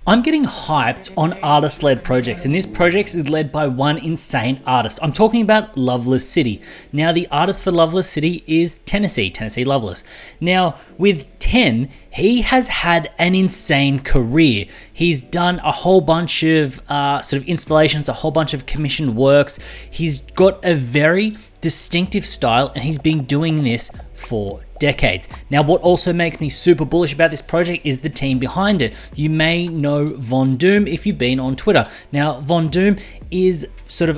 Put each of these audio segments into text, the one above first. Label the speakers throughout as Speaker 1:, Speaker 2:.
Speaker 1: I'm getting hyped on artist-led projects, and this project is led by one insane artist. I'm talking about Loveless City. Now, the artist for Loveless City is Tennessee Loveless. Now, with 10, he has had an insane career. He's done a whole bunch of sort of installations, a whole bunch of commissioned works. He's got a very distinctive style, and he's been doing this for decades. Now, what also makes me super bullish about this project is the team behind it. You may know VonDoom if you've been on Twitter. Now, VonDoom is sort of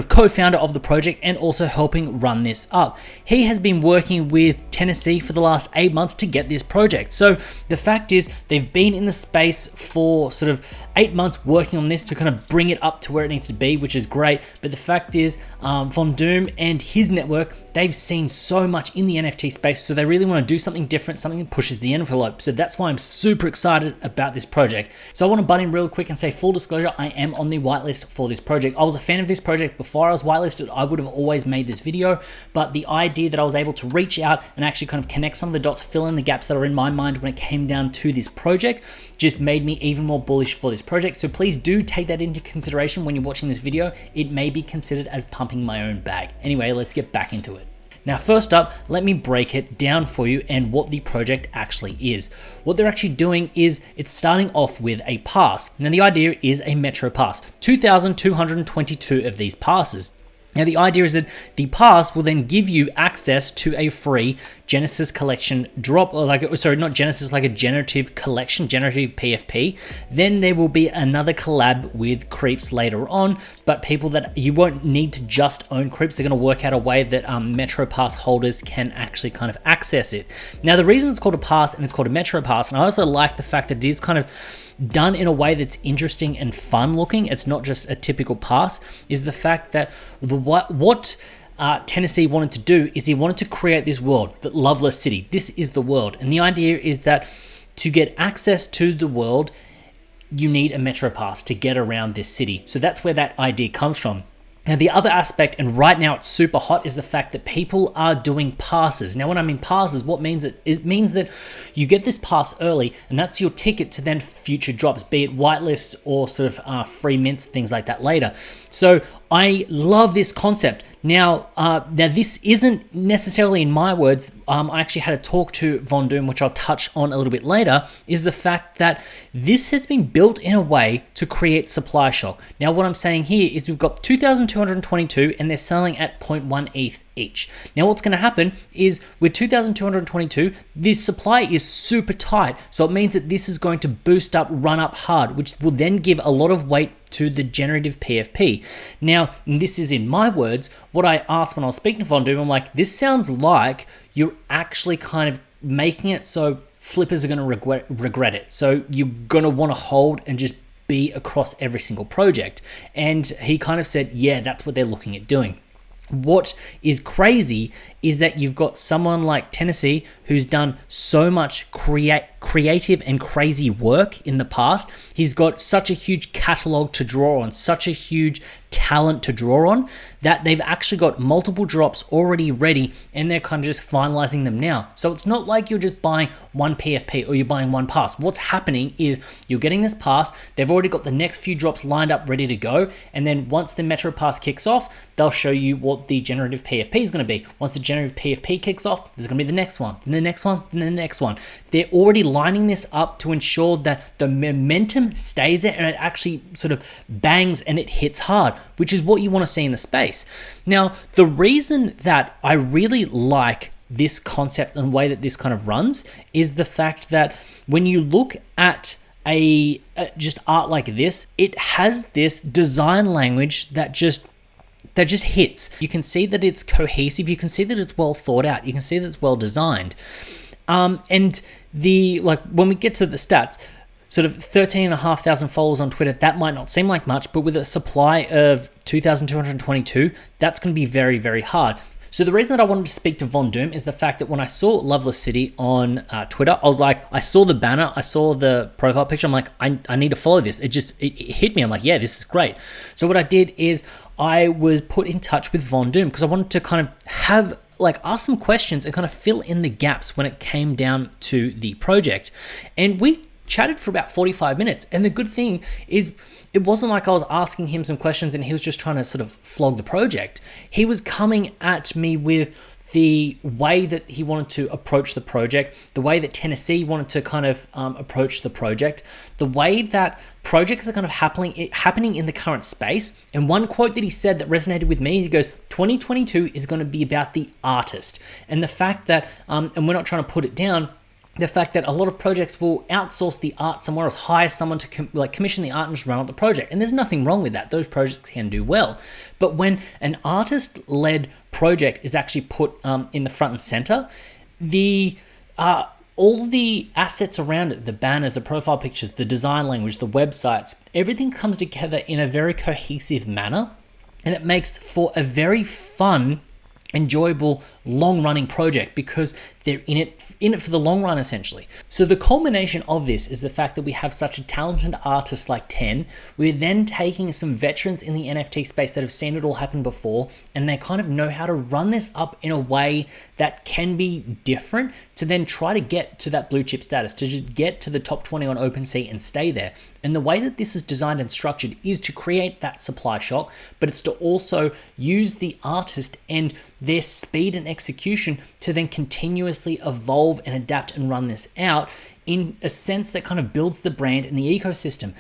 Speaker 1: co-founder of the project and also helping run this up. He has been working with Tennessee for the last 8 months to get this project. So the fact is they've been in the space for sort of 8 months working on this to kind of bring it up to where it needs to be, which is great. But the fact is VonDoom and his network, they've seen so much in the NFT space, so they really want to do something different, something that pushes the envelope. So that's why I'm super excited about this project. So I want to butt in real quick and say, full disclosure, I am on the whitelist for this project. I was a fan of this project before I was whitelisted. I would have always made this video, but the idea that I was able to reach out and actually kind of connect some of the dots, fill in the gaps that are in my mind when it came down to this project, just made me even more bullish for this project. So please do take that into consideration when you're watching this video. It may be considered as pumping my own bag. Anyway, let's get back into it. Now, first up, let me break it down for you and what the project actually is. What they're actually doing is it's starting off with a pass. Now, the idea is a Metro pass, 2,222 of these passes. Now, the idea is that the pass will then give you access to a free Genesis collection drop, or like a generative collection, generative PFP. Then there will be another collab with Creeps later on, but people that you won't need to just own Creeps, they're going to work out a way that Metro Pass holders can actually kind of access it. Now, the reason it's called a pass and it's called a Metro Pass, and I also like the fact that it is kind of done in a way that's interesting and fun looking, it's not just a typical pass, is the fact that what Tennessee wanted to do is he wanted to create this world, the Loveless City. This is the world. And the idea is that to get access to the world, you need a Metro Pass to get around this city. So that's where that idea comes from. Now, the other aspect, and right now it's super hot, is the fact that people are doing passes. Now, when I mean passes, what means it means that you get this pass early, and that's your ticket to then future drops, be it whitelists or sort of free mints, things like that later. So I love this concept. Now this isn't necessarily in my words. I actually had a talk to VonDoom, which I'll touch on a little bit later, is the fact that this has been built in a way to create supply shock. Now, what I'm saying here is we've got 2,222 and they're selling at 0.1 ETH each. Now, what's going to happen is with 2,222, this supply is super tight. So it means that this is going to boost up, run up hard, which will then give a lot of weight to the generative PFP. Now, this is in my words, what I asked when I was speaking to VonDoom, I'm like, this sounds like you're actually kind of making it so flippers are going to regret it. So you're going to want to hold and just be across every single project. And he kind of said, yeah, that's what they're looking at doing. What is crazy is that you've got someone like Tennessee who's done so much creative and crazy work in the past. He's got such a huge catalog to draw on, such a huge talent to draw on, that they've actually got multiple drops already ready and they're kind of just finalizing them now. So it's not like you're just buying one PFP or you're buying one pass. What's happening is you're getting this pass, they've already got the next few drops lined up ready to go, and then once the Metro Pass kicks off, they'll show you what the generative PFP is going to be. Once the generative PFP kicks off, there's going to be the next one, and the next one, and the next one. They're already lining this up to ensure that the momentum stays there and it actually sort of bangs and it hits hard, which is what you want to see in the space. Now, the reason that I really like this concept and the way that this kind of runs is the fact that when you look at just art like this, it has this design language that just hits. You can see that it's cohesive. You can see that it's well thought out. You can see that it's well designed. And when we get to the stats, sort of 13,500 followers on Twitter, that might not seem like much, but with a supply of 2,222, that's going to be very, very hard. So the reason that I wanted to speak to VonDoom is the fact that when I saw Loveless City on Twitter, I was like, I saw the banner, I saw the profile picture, I'm like, I need to follow this. It hit me. I'm like, yeah, this is great. So what I did is I was put in touch with VonDoom because I wanted to kind of ask some questions and kind of fill in the gaps when it came down to the project. And we chatted for about 45 minutes. And the good thing is, it wasn't like I was asking him some questions and he was just trying to sort of flog the project. He was coming at me with the way that he wanted to approach the project, the way that Tennessee wanted to kind of approach the project, the way that projects are kind of happening in the current space. And one quote that he said that resonated with me, he goes, 2022 is going to be about the artist. And the fact that, and we're not trying to put it down, the fact that a lot of projects will outsource the art somewhere else, hire someone to commission the art and just run out the project. And there's nothing wrong with that. Those projects can do well. But when an artist-led project is actually put in the front and center, all the assets around it, the banners, the profile pictures, the design language, the websites, everything comes together in a very cohesive manner. And it makes for a very fun, enjoyable, long-running project because they're in it for the long run, essentially. So the culmination of this is the fact that we have such a talented artist like Ten. We're then taking some veterans in the NFT space that have seen it all happen before, and they kind of know how to run this up in a way that can be different to then try to get to that blue chip status, to just get to the top 20 on OpenSea and stay there. And the way that this is designed and structured is to create that supply shock, but it's to also use the artist and their speed and execution to then continuously evolve and adapt and run this out in a sense that kind of builds the brand and the ecosystem.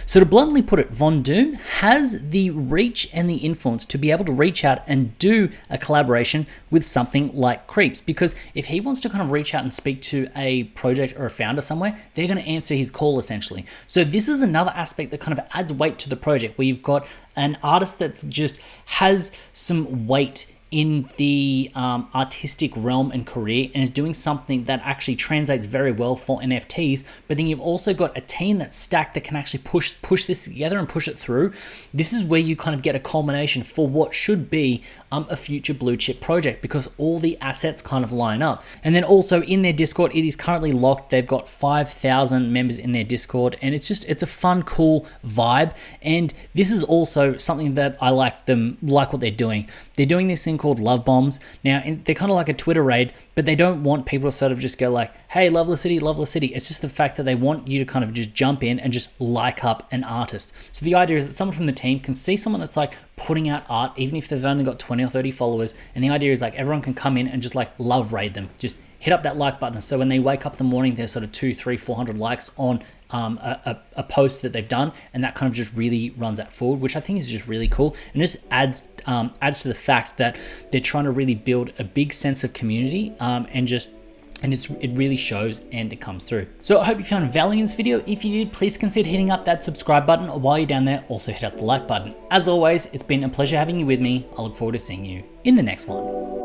Speaker 1: So to bluntly put it, VonDoom has the reach and the influence to be able to reach out and do a collaboration with something like Creeps, because if he wants to kind of reach out and speak to a project or a founder somewhere, they're going to answer his call essentially. So this is another aspect that kind of adds weight to the project, where you've got an artist that just has some weight in the artistic realm and career and is doing something that actually translates very well for NFTs, but then you've also got a team that's stacked that can actually push this together and push it through. This is where you kind of get a culmination for what should be a future blue chip project, because all the assets kind of line up. And then also in their Discord, it is currently locked. They've got 5,000 members in their Discord, and it's a fun, cool vibe. And this is also something that I like what they're doing. They're doing this thing called love bombs. Now, they're kind of like a Twitter raid, but they don't want people to sort of just go like, hey, Loveless City, Loveless City. It's just the fact that they want you to kind of just jump in and just like up an artist. So the idea is that someone from the team can see someone that's like putting out art, even if they've only got 20 or 30 followers. And the idea is like everyone can come in and just like love raid them. Just hit up that like button. So when they wake up in the morning, there's sort of 200, 300, 400 likes on a post that they've done, and that kind of just really runs that forward, which I think is just really cool, and just adds to the fact that they're trying to really build a big sense of community, and it really shows and it comes through. So I hope you found value in this video. If you did, please consider hitting up that subscribe button, or while you're down there, also hit up the like button. As always, it's been a pleasure having you with me. I look forward to seeing you in the next one.